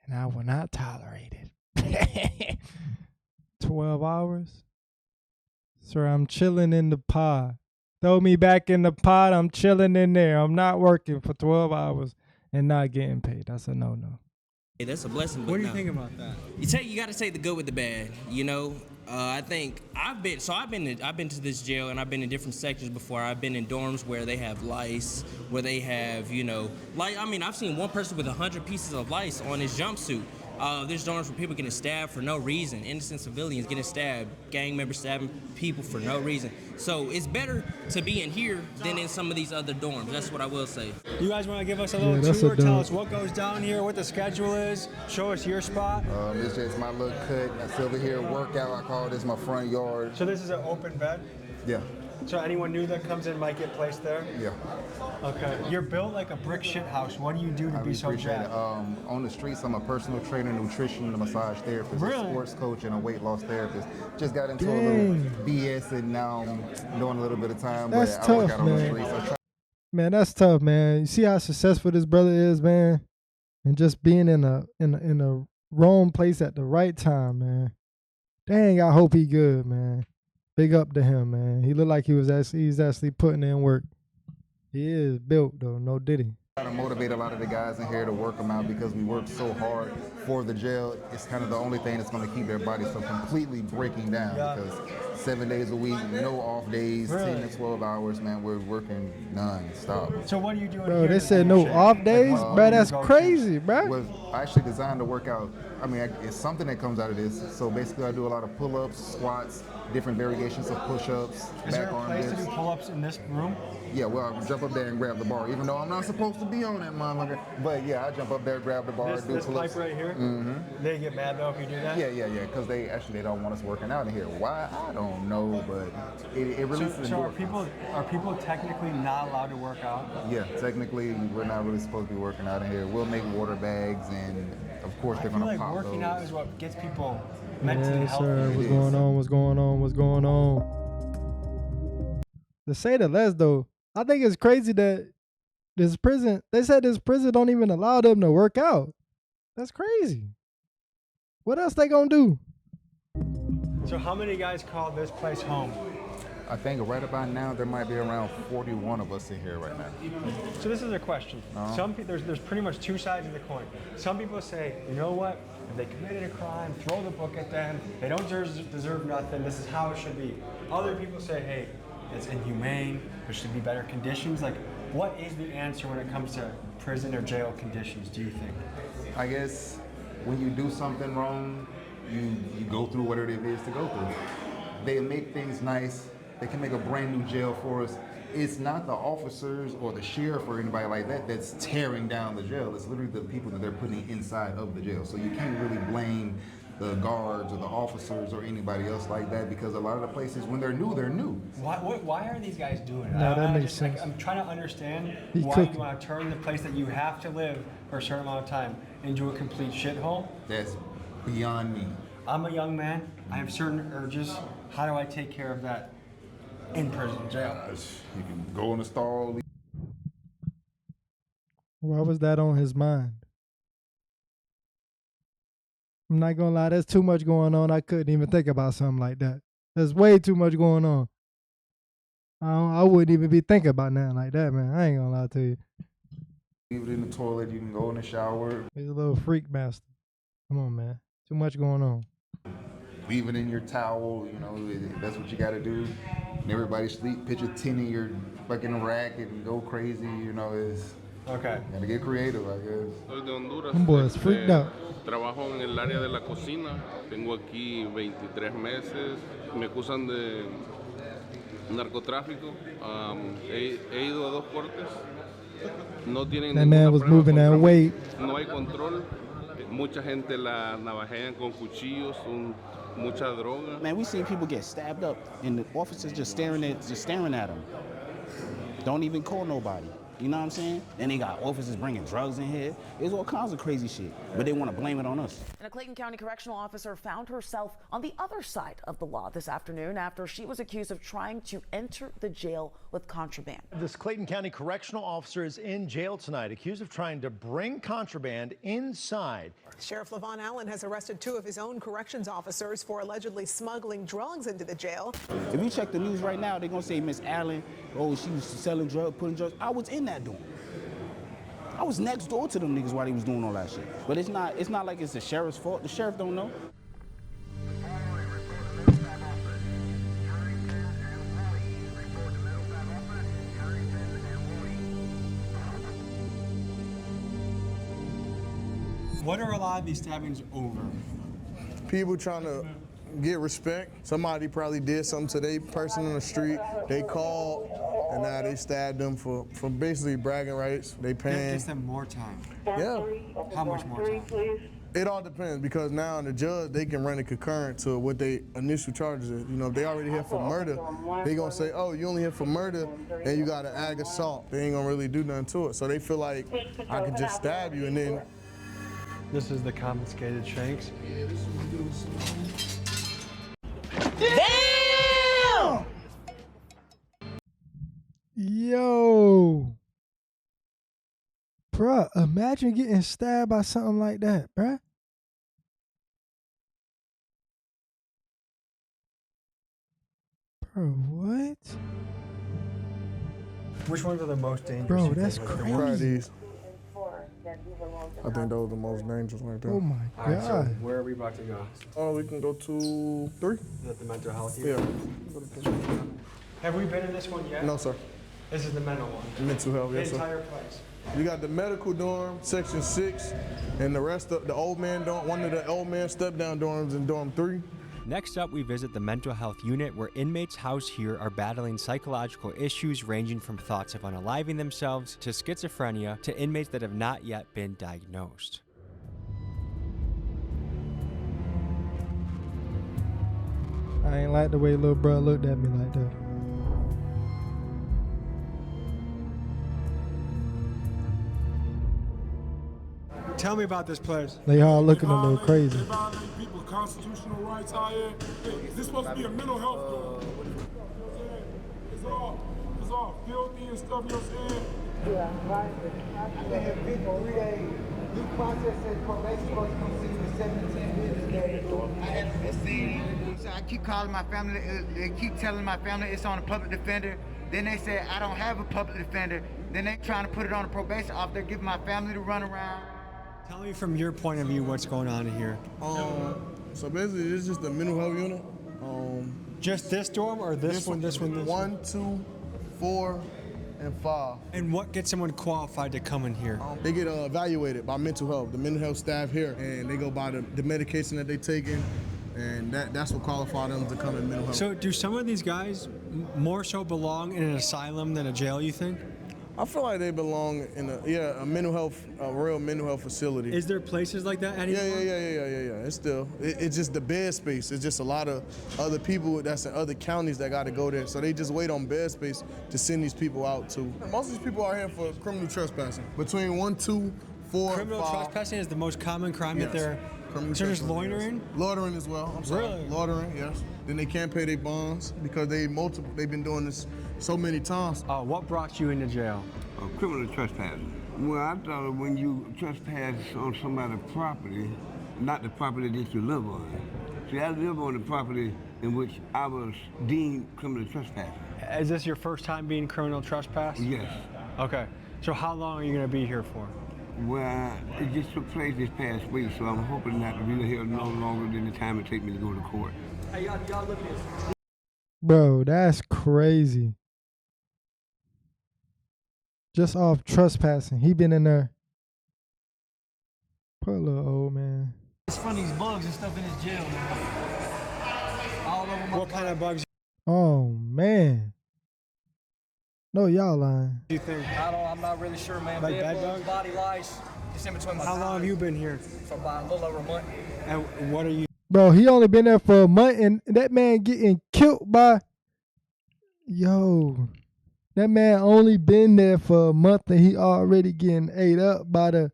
And I will not tolerate it. 12 hours? Sir, I'm chilling in the pod. Throw me back in the pod. I'm chilling in there. I'm not working for 12 hours and not getting paid. That's a no-no. Hey, that's a blessing. What do you think about that? You got to take the good with the bad. You know, I think I've been to this jail and I've been in different sections before. I've been in dorms where they have lice, where they have, I've seen one person with 100 pieces of lice on his jumpsuit. There's dorms where people getting stabbed for no reason, innocent civilians getting stabbed, gang members stabbing people for no reason. So it's better to be in here than in some of these other dorms. That's what I will say. You guys want to give us a little tour? Tell us what goes down here, what the schedule is. Show us your spot. This is my little cut. That's over here, workout. I call this my front yard. So this is an open bed? Yeah. So anyone new that comes in might get placed there? Yeah. Okay. You're built like a brick shit house. What do you do to be so appreciate it. jacked? On the streets, I'm a personal trainer, nutrition, massage therapist, a sports coach, and a weight loss therapist. Just got into a little BS, and now I'm doing a little bit of time, That's but I work tough, out on the man. streets. I try. Man, that's tough, man. You see how successful this brother is, man, and just being in a wrong place at the right time, man. Dang, I hope he good, man. Big up to him, man. He looked like he's actually putting in work. He is built though, no diddy. I try to motivate a lot of the guys in here to work them out because we work so hard for the jail. It's kind of the only thing that's going to keep their bodies from completely breaking down because 7 days a week, no off days, 10 to 12 hours, man. We're working non-stop. So what are you doing Bro, here? they said no off days? Bro, that's crazy, bro. I actually designed to work out. I mean, it's something that comes out of this. So basically, I do a lot of pull-ups, squats, different variations of push-ups, Is there back a arm place dips. to do pull-ups in this room? Yeah, well, I jump up there and grab the bar, even though I'm not supposed to be on that motherfucker. But yeah, I jump up there, grab the bar, do This pull-ups. pipe right here? Mm-hmm. They get mad though if you do that? Yeah, because they don't want us working out in here. Why? I don't know, but it releases So are endorphins. people technically not allowed to work out? Yeah, technically, we're not really supposed to be working out in here. We'll make water bags, and of course, they're I feel gonna like pop working those. out is what gets people mentally Yes, healthy. sir. What's going on? What's going on? What's going on? To say the less, though, I think it's crazy that this prison, they said this prison don't even allow them to work out. That's crazy. What else they gonna do? So how many guys call this place home? I think right about now there might be around 41 of us in here right now. So this is a question. Uh-huh. There's pretty much two sides of the coin. Some people say, you know what? If they committed a crime, throw the book at them. They don't deserve nothing. This is how it should be. Other people say, hey, it's inhumane. There should be better conditions. Like, what is the answer when it comes to prison or jail conditions, do you think? I guess when you do something wrong, you go through whatever it is to go through. They make things nice. They can make a brand new jail for us. It's not the officers or the sheriff or anybody like that that's tearing down the jail. It's literally the people that they're putting inside of the jail. So you can't really blame the guards or the officers or anybody else like that because a lot of the places, when they're new, they're new. Why are these guys doing it? No, that makes sense. I'm trying to understand He why cooking. you want to turn the place that you have to live for a certain amount of time into a complete shithole. That's beyond me. I'm a young man. I have certain urges. How do I take care of that in prison, jail? You can go in the stall. Why was that on his mind? I'm not gonna lie, there's too much going on. I couldn't even think about something like that. There's way too much going on. I wouldn't even be thinking about nothing like that, man. I ain't gonna lie to you. Leave it in the toilet. You can go in the shower. He's a little freak master. Come on, man. Too much going on. Leave it in your towel. You know, that's what you got to do. And everybody sleep. Pitch a 10 in your fucking rack and go crazy. You know, it's okay. Gotta get creative, I guess. Soy de Honduras. Them boys freaked out. Trabajo en el área de la cocina. Tengo aquí 23 meses. Me acusan de narcotráfico. He ido a 2 cortes. No tienen That man was moving that weight. No hay control. Mucha gente la navajean con cuchillos. Mucha droga. Man, we seen people get stabbed up, and the officers just staring at them. Don't even call nobody. You know what I'm saying? And they got officers bringing drugs in here. There's all kinds of crazy shit, but they want to blame it on us. And a Clayton County correctional officer found herself on the other side of the law this afternoon after she was accused of trying to enter the jail with contraband. This Clayton County correctional officer is in jail tonight, accused of trying to bring contraband inside. Sheriff Levon Allen has arrested 2 of his own corrections officers for allegedly smuggling drugs into the jail. If you check the news right now, they're gonna say Miss Allen, oh, she was selling drugs, putting drugs. I was in that door. I was next door to them niggas while they was doing all that shit. But it's not like it's the sheriff's fault. The sheriff don't know. What are a lot of these stabbings over? People trying to get respect. Somebody probably did something to their person on the street. They called, and now they stabbed them for basically bragging rights. They paying. Gives them more time. Yeah. How much more time? It all depends because now the judge, they can run it concurrent to what they initial charges is. You know, if they already here for murder, they gonna say, oh, you only here for murder and you got an ag assault. They ain't gonna really do nothing to it. So they feel like I could just stab you and then. This is the confiscated shanks. Damn! Yo. Bruh, imagine getting stabbed by something like that, bruh. Bro, what? Which ones are the most dangerous? Bro, that's crazy. I think those are the most dangerous right there. Oh my All right, so God. where are we about to go? Oh, we can go to 3. Is that the mental health Yeah. unit? Have we been in this one yet? No, sir. This is the mental one. Mental health, The yes, sir. entire place. You got the medical dorm, section 6, and the rest of the old man dorm, one of the old man step-down dorms in dorm 3. Next up, we visit the mental health unit where inmates housed here are battling psychological issues ranging from thoughts of unaliving themselves to schizophrenia to inmates that have not yet been diagnosed. I ain't like the way little bro looked at me like that. Tell me about this place. They all looking a little crazy. They violate people's constitutional rights out here. This supposed to be a mental health door. It's all filthy and stuff, you know what I'm saying? Yeah, right. I've been here 53 days. Due process says probation supposed to be seen in 17 business days. I haven't been seen. So I keep calling my family. They keep telling my family it's on a public defender. Then they say I don't have a public defender. Then they trying to put it on a probation officer, giving my family to run around. Tell me from your point of view what's going on here. So basically, it's just the mental health unit. Just this dorm or this one, this one, this one? 1, 2, 4, and 5. And what gets someone qualified to come in here? They get evaluated by mental health, the mental health staff here, and they go by the medication that they taking, and that's what qualifies them to come in mental health. So do some of these guys more so belong in an asylum than a jail, you think? I feel like they belong in a mental health, a real mental health facility. Is there places like that anymore? Yeah. It's just the bed space. It's just a lot of other people that's in other counties that got to go there. So they just wait on bed space to send these people out to. Most of these people are here for criminal trespassing. Between 1, 2, 4, Criminal 5. trespassing is the most common crime that they're. Criminal So there's trespassing, loitering? yes. Loitering as well. I'm sorry. Really? Loitering, yes. Then they can't pay their bonds because they've been doing this so many times. What brought you into jail? Criminal trespassing. Well, I thought when you trespass on somebody's property, not the property that you live on. See, I live on the property in which I was deemed criminal trespassing. Is this your first time being criminal trespass? Yes. Okay. So how long are you going to be here for? Well, it just took place this past week, so I'm hoping not to be here no longer than the time it takes me to go to court. Hey, y'all look at this. Bro, that's crazy. Just off trespassing. He been in there. Poor little old man. It's from these bugs and stuff in this jail, man. All over my What kind of bugs Oh man. No, y'all lying. do you think? I'm not really sure, man. Like Bed bed bugs, bugs? body lice, just in between my How long have you been here? For about a little over a month. And what are you? Bro, he only been there for a month and that man getting killed by. Yo. That man only been there for a month and he already getting ate up by the.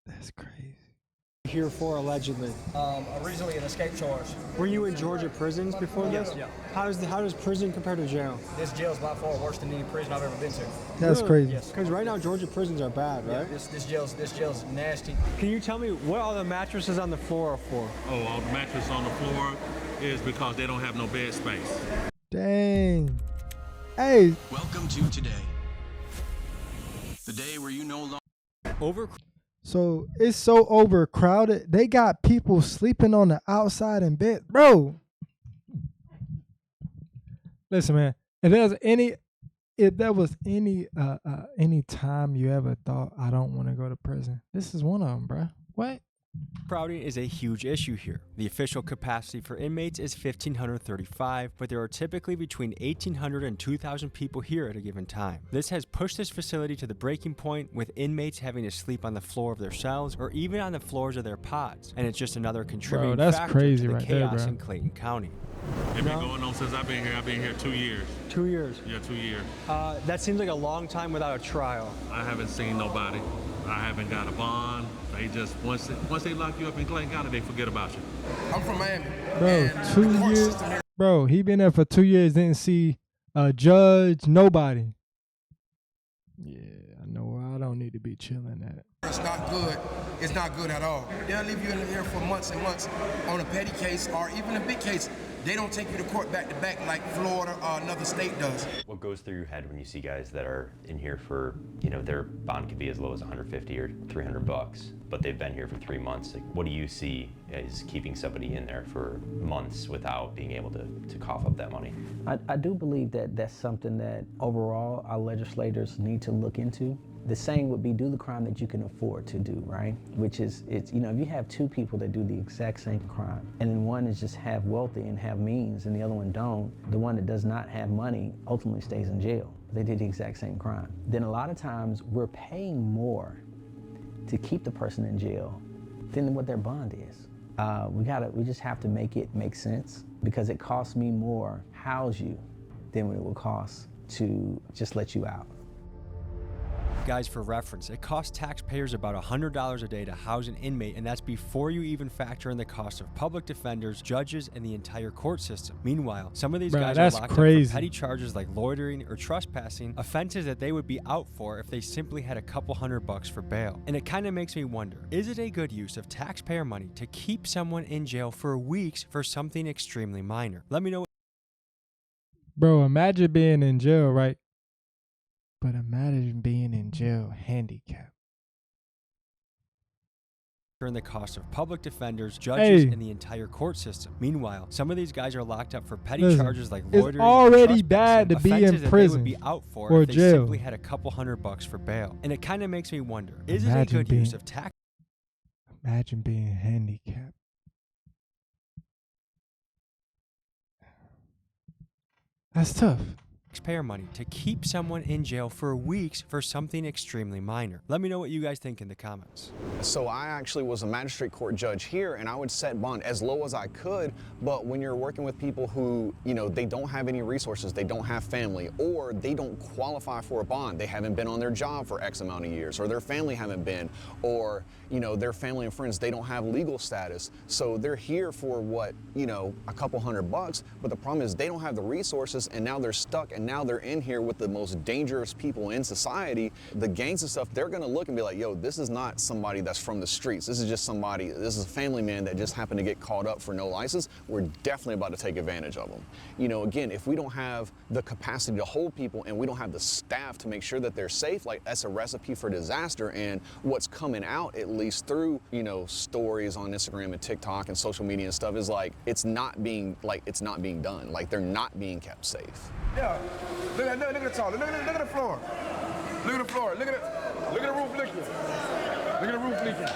That's crazy. Here for allegedly. Originally an escape charge. Were you in Georgia prisons before this? Yeah. How does prison compare to jail? This jail's by far worse than any prison I've ever been to. That's crazy. Yes. Because right now Georgia prisons are bad, right? Yeah, this jail's nasty. Can you tell me what all the mattresses on the floor are for? Oh, all the mattress on the floor is because they don't have no bed space. Dang. Hey. Welcome to today. The day where you no longer So it's so overcrowded. They got people sleeping on the outside in bed. Bro. Listen, man. If there was any time you ever thought I don't want to go to prison, this is one of them, bro. What? Crowding is a huge issue here. The official capacity for inmates is 1,535, but there are typically between 1,800 and 2,000 people here at a given time. This has pushed this facility to the breaking point, with inmates having to sleep on the floor of their cells or even on the floors of their pods, and it's just another contributing factor to the chaos in Clayton County. It's been going on since I've been here. I've been here 2 years. 2 years? Yeah, 2 years. That seems like a long time without a trial. I haven't seen nobody. I haven't got a bond. They just, once they lock you up in Clayton County, they forget about you. I'm from Miami. Bro, 2 years. Bro, he been there for 2 years, didn't see a judge, nobody. Yeah, I know. I don't need to be chilling at. It's not good. It's not good at all. They'll leave you in there for months and months on a petty case or even a big case. They don't take you to court back to back like Florida or another state does. What goes through your head when you see guys that are in here for, you know, their bond could be as low as $150 or $300, but they've been here for 3 months? Like, what do you see as keeping somebody in there for months without being able to cough up that money? I do believe that that's something that overall our legislators need to look into. The saying would be, do the crime that you can afford to do, right? Which is, it's, you know, if you have two people that do the exact same crime, and then one is just half wealthy and have means, and the other one don't, the one that does not have money ultimately stays in jail. They did the exact same crime. Then a lot of times we're paying more to keep the person in jail than what their bond is. We just have to make it make sense, because it costs me more to house you than what it will cost to just let you out. Guys, for reference, it costs taxpayers about $100 a day to house an inmate, and that's before you even factor in the cost of public defenders, judges, and the entire court system. Meanwhile, some of these guys are locked up for petty charges like loitering or trespassing, offenses that they would be out for if they simply had a couple $100 for bail. And it kind of makes me wonder, is it a good use of taxpayer money to keep someone in jail for weeks for something extremely minor? Let me know. Bro, imagine being in jail, right? But imagine being in jail handicapped. In the cost of public defenders, judges, and the entire court system. Meanwhile, some of these guys are locked up for petty charges like loitering. It's already bad to be in prison they would be out for or if they jail. simply had a couple $100 for bail. And it kind of makes me wonder, is it a good use of tax? Imagine being handicapped. That's tough. Taxpayer money to keep someone in jail for weeks for something extremely minor. Let me know what you guys think in the comments. So I actually was a magistrate court judge here, and I would set bond as low as I could, but when you're working with people who, you know, they don't have any resources, they don't have family, or they don't qualify for a bond, they haven't been on their job for X amount of years, or their family haven't been, or, you know, their family and friends, they don't have legal status, so they're here for what, you know, a couple $100, but the problem is they don't have the resources, and now they're stuck, and now they're in here with the most dangerous people in society. The gangs and stuff, they're gonna look and be like, yo, this is not somebody that's from the streets. This is just somebody, this is a family man that just happened to get caught up for no license. We're definitely about to take advantage of them. You know, again, if we don't have the capacity to hold people and we don't have the staff to make sure that they're safe, like, that's a recipe for disaster. And what's coming out, at least through, you know, stories on Instagram and TikTok and social media and stuff, is like, it's not being done. Like, they're not being kept safe. Yeah, look at the toilet. Look at the floor. Look at the floor. Look at the roof leaking. Look at the roof leaking.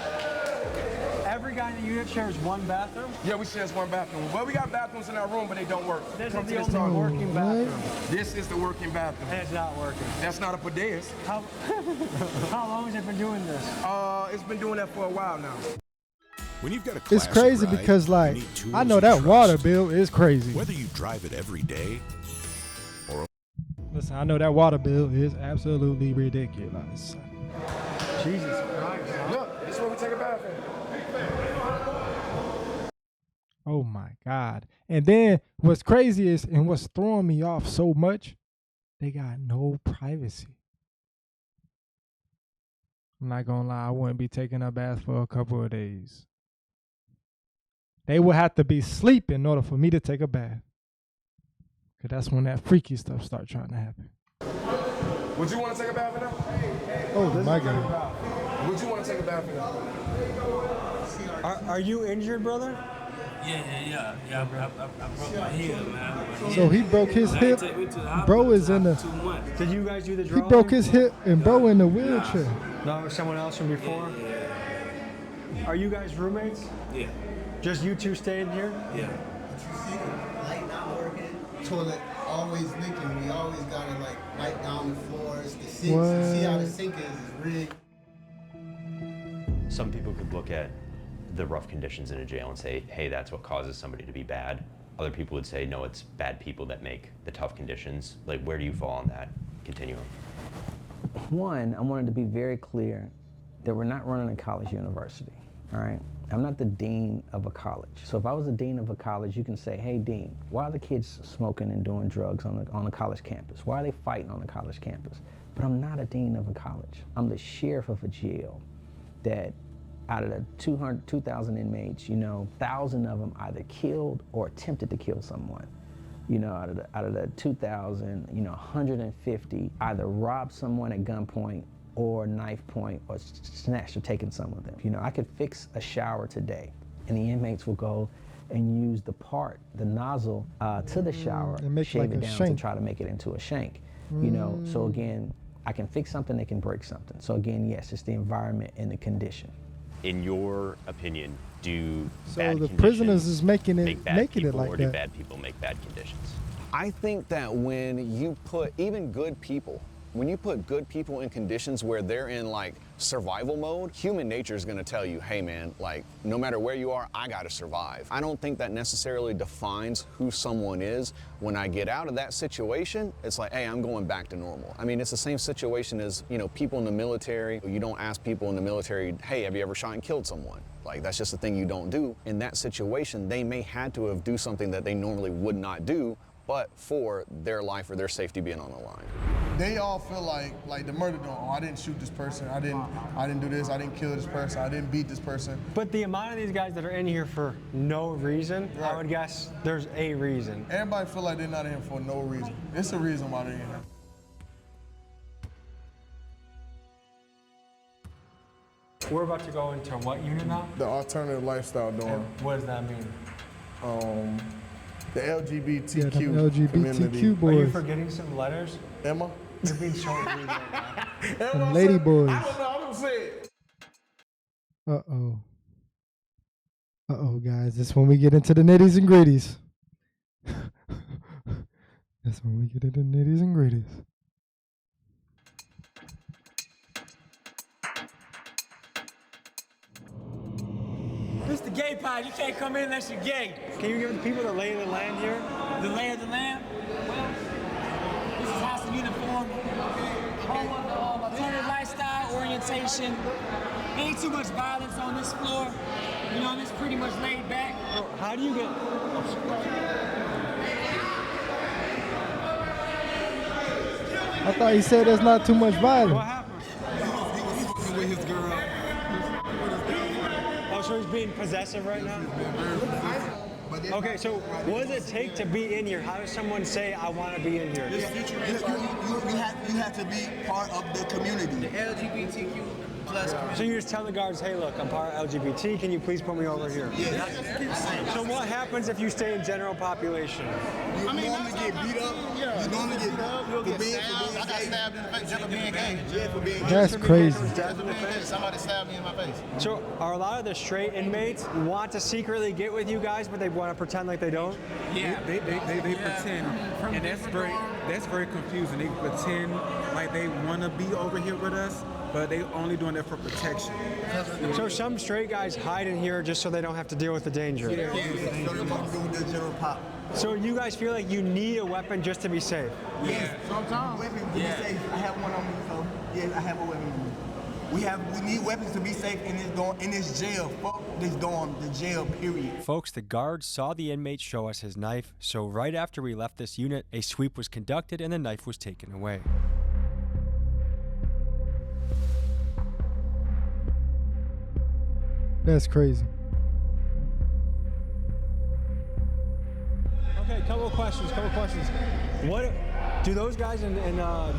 Every guy in the unit shares one bathroom? Yeah, we share one bathroom. Well, we got bathrooms in our room, but they don't work. This is the only working bathroom. This is the working bathroom. And it's not working. That's not a bidet. How long has it been doing this? It's been doing that for a while now. When you've got a It's crazy ride, because, like, I know that water bill is crazy. Whether you drive it every day or... Listen, I know that water bill is absolutely ridiculous. Jesus Christ. Look, this is where we take a bath in. Oh my God. And then what's crazy is, and what's throwing me off so much, they got no privacy. I'm not gonna lie, I wouldn't be taking a bath for a couple of days. They would have to be asleep in order for me to take a bath. Cause that's when that freaky stuff starts trying to happen. Would you want to take a bath in there? Oh my God. Would you want to take a bath in there? Are you injured, brother? Yeah. I broke my hip, man. So he broke his hip. Bro is in the... Did you guys do the He drawing? broke his hip and bro in the wheelchair. No, someone else from before? Are you guys roommates? Yeah. Just you two staying here? Yeah. Light not working, toilet always leaking. We always gotta like wipe down the floors, the sinks. You see how the sink is rigged. Some people could look at the rough conditions in a jail and say, hey, that's what causes somebody to be bad. Other people would say, no, it's bad people that make the tough conditions. Like, where do you fall on that continuum? One, I wanted to be very clear that we're not running a college university, all right? I'm not the dean of a college. So if I was the dean of a college, you can say, hey, dean, why are the kids smoking and doing drugs on the college campus? Why are they fighting on the college campus? But I'm not a dean of a college. I'm the sheriff of a jail that out of the 2,000 inmates, 1,000 of them either killed or attempted to kill someone. Out of the 2,000, 150 either robbed someone at gunpoint or knife point or snatched or taken some of them. I could fix a shower today, and the inmates will go and use the nozzle to the shower, shave it down to try to make it into a shank. So again, I can fix something, they can break something. So again, yes, it's the environment and the condition. In your opinion, do So bad the conditions prisoners is making it like like do that. bad people make bad conditions? I think that when you put even good people, when you put good people in conditions where they're in like survival mode, human nature is gonna tell you, hey man, like no matter where you are, I gotta survive. I don't think that necessarily defines who someone is. When I get out of that situation, it's like, hey, I'm going back to normal. I mean, it's the same situation as, people in the military. You don't ask people in the military, hey, have you ever shot and killed someone? Like, that's just a thing you don't do. In that situation, they may had to have do something that they normally would not do, but for their life or their safety being on the line. They all feel like the murder don't. Oh, I didn't shoot this person. I didn't do this. I didn't kill this person. I didn't beat this person. But the amount of these guys that are in here for no reason, right. I would guess there's a reason. Everybody feel like they're not in here for no reason. It's a reason why they're in here. We're about to go into what unit now? The alternative lifestyle dorm. And what does that mean? The LGBTQ, Yeah, the LGBTQ community. boys. Are you forgetting some letters? Emma? You're being so rude right now. Some lady boys. I don't know, I don't say it. Uh-oh. Uh-oh, guys. This is when we get into the nitties and gritties. That's when we get into the nitties and gritties. This the gay pod. You can't come in unless you're gay. Can you give the people the lay of the land here? The lay of the land? Well, this is House of Uniform. Home of the alternative lifestyle orientation. Ain't too much violence on this floor. It's pretty much laid back. How do you get... I thought he said there's not too much violence. What happened? He was with his girl. Oh, so he's being possessive right now? Okay, so what does it take to be in here? How does someone say, I want to be in here? You have to be part of the community. The LGBTQ plus community. So you just tell the guards, hey, look, I'm part of LGBT. Can you please put me over here? Yeah. So what happens if you stay in general population? You normally get beat up. You normally get beat up. You'll get stabbed. I got stabbed in the face just for being gay. Yeah, for being gay. That's crazy. Just for being gay. Somebody stabbed me in my face. So are a lot of the straight inmates want to secretly get with you guys, but they want to pretend like they don't? Yeah, they pretend, and that's very confusing. They pretend like they want to be over here with us, but they only doing that for protection. So some straight guys hide in here just so they don't have to deal with the danger. Yeah. The general pop. So you guys feel like you need a weapon just to be safe? Yeah. Sometimes. Weapons to be safe. I have one on me, so yes, I have a weapon on me. We need weapons to be safe in this dorm, in this jail. Fuck this dorm, the jail, period. Folks, the guards saw the inmate show us his knife, so right after we left this unit, a sweep was conducted and the knife was taken away. That's crazy. Okay, couple of questions. What do those guys in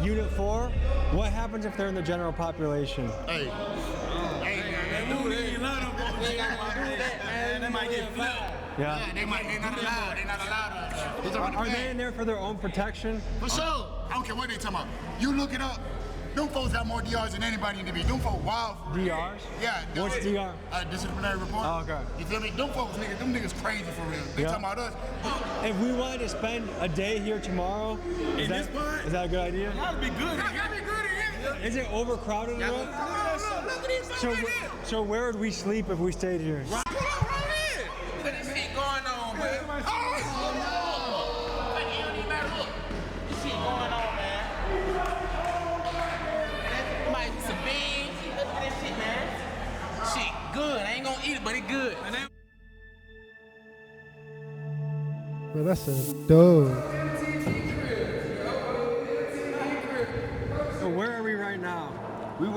Unit 4, what happens if they're in the general population? Hey, they might get flipped. Yeah. They're not allowed. Are they in there for their own protection? For sure. I don't care what they talking about. You look it up. them folks got more DRs than anybody in the beat. Them folks wild. DRs? Yeah. What's DR? Disciplinary report. Oh, okay. You feel me? Them folks, them niggas crazy for real. They talking about us. If we wanted to spend a day here tomorrow, is that a good idea? That'd be good. That'd be good. Is it overcrowded at all? Look at these fucking So where would we sleep if we stayed here? Look at this shit going on, man. This shit going on, man. Might be some beans. Look at this shit, man. Shit good. I ain't gonna eat it, but it good. But that's a dog. So where are we right now? We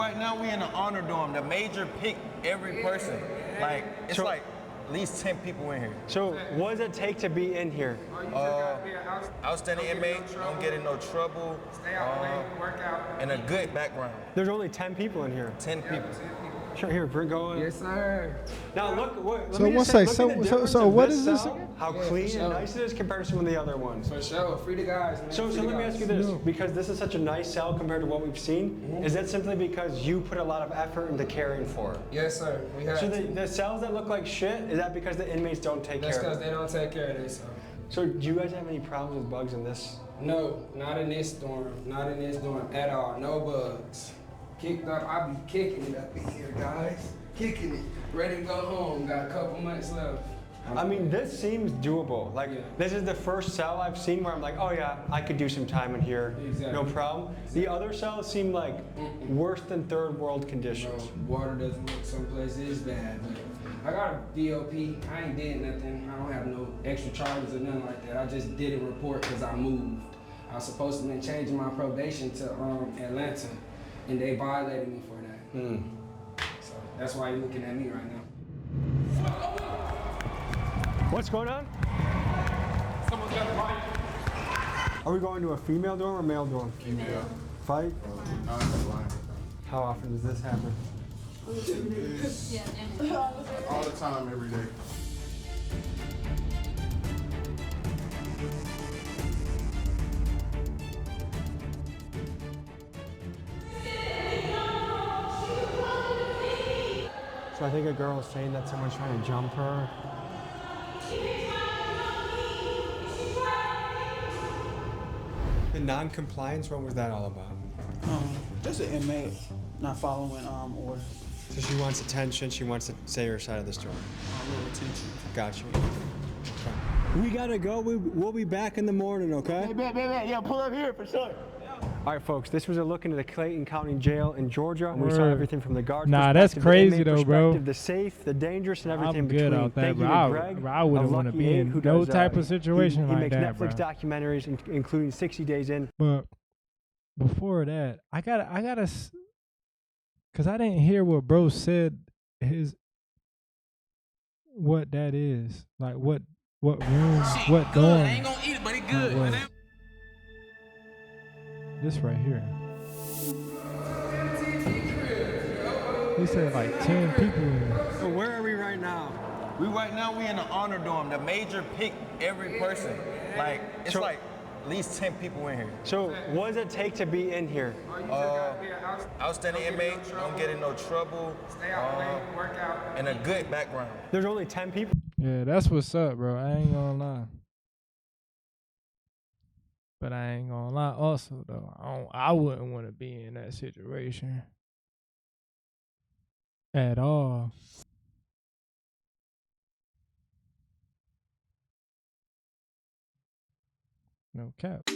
in the honor dorm. The major pick every person. Like, it's like at least 10 people in here. So what does it take to be in here? Outstanding inmate, don't get in no trouble, and a good background. There's only 10 people in here. 10 people. Sure, here, bring going. Yes, sir. Now look, So one sec. So what is this? How clean and nice it is compared to some of the other ones. For sure, free the guys, man. So let me ask you this, because this is such a nice cell compared to what we've seen, is that simply because you put a lot of effort into caring for it? Yes, sir. We have So the cells that look like shit, is that because the inmates don't take care of it? That's because they don't take care of themselves. So do you guys have any problems with bugs in this? No, not in this dorm. Not in this dorm at all. No bugs. Kicked up, I be kicking it up in here, guys. Kicking it. Ready to go home. Got a couple months left. I mean, this seems doable. Like, this is the first cell I've seen where I'm like, oh yeah, I could do some time in here, no problem. The other cells seem like worse than third world conditions. No, water doesn't look someplace is bad, but I got a DOP. I ain't did nothing. I don't have no extra charges or nothing like that. I just did a report because I moved. I was supposed to be changing my probation to Atlanta, and they violated me for that. So that's why you're looking at me right now. What's going on? Someone's got a fight. Are we going to a female dorm or male dorm? Female. Fight? How often does this happen? All the time, every day. So I think a girl is saying that someone's trying to jump her. The non-compliance, what was that all about? Just an inmate not following orders. So she wants attention, she wants to say her side of the story. A little attention. Gotcha. Okay. We gotta go, we'll be back in the morning, okay? Yeah, pull up here for sure. All right, folks, this was a look into the Clayton County Jail in Georgia. We saw Word. everything from the guard Nah, that's perspective, crazy the inmate though, bro. perspective, the safe, the dangerous, and everything I'm between. good out that, Thank you bro. to Greg, I wouldn't of want to Lucky be 8, in who no does, type of situation he like makes that, Netflix bro. documentaries, including 60 Days In. But before that, I gotta, cause I didn't hear what bro said. What that is, like what room, what dorm. I ain't gonna eat it, but it good. This right here. He said like 10 people in here. So where are we right now? We in the honor dorm. The major pick every person. Like, it's like at least 10 people in here. So what does it take to be in here? Outstanding inmate, don't get in no trouble, and a good background. There's only 10 people. Yeah, that's what's up, bro. I ain't gonna lie. But I ain't gonna lie also, though. I wouldn't want to be in that situation. At all. No cap.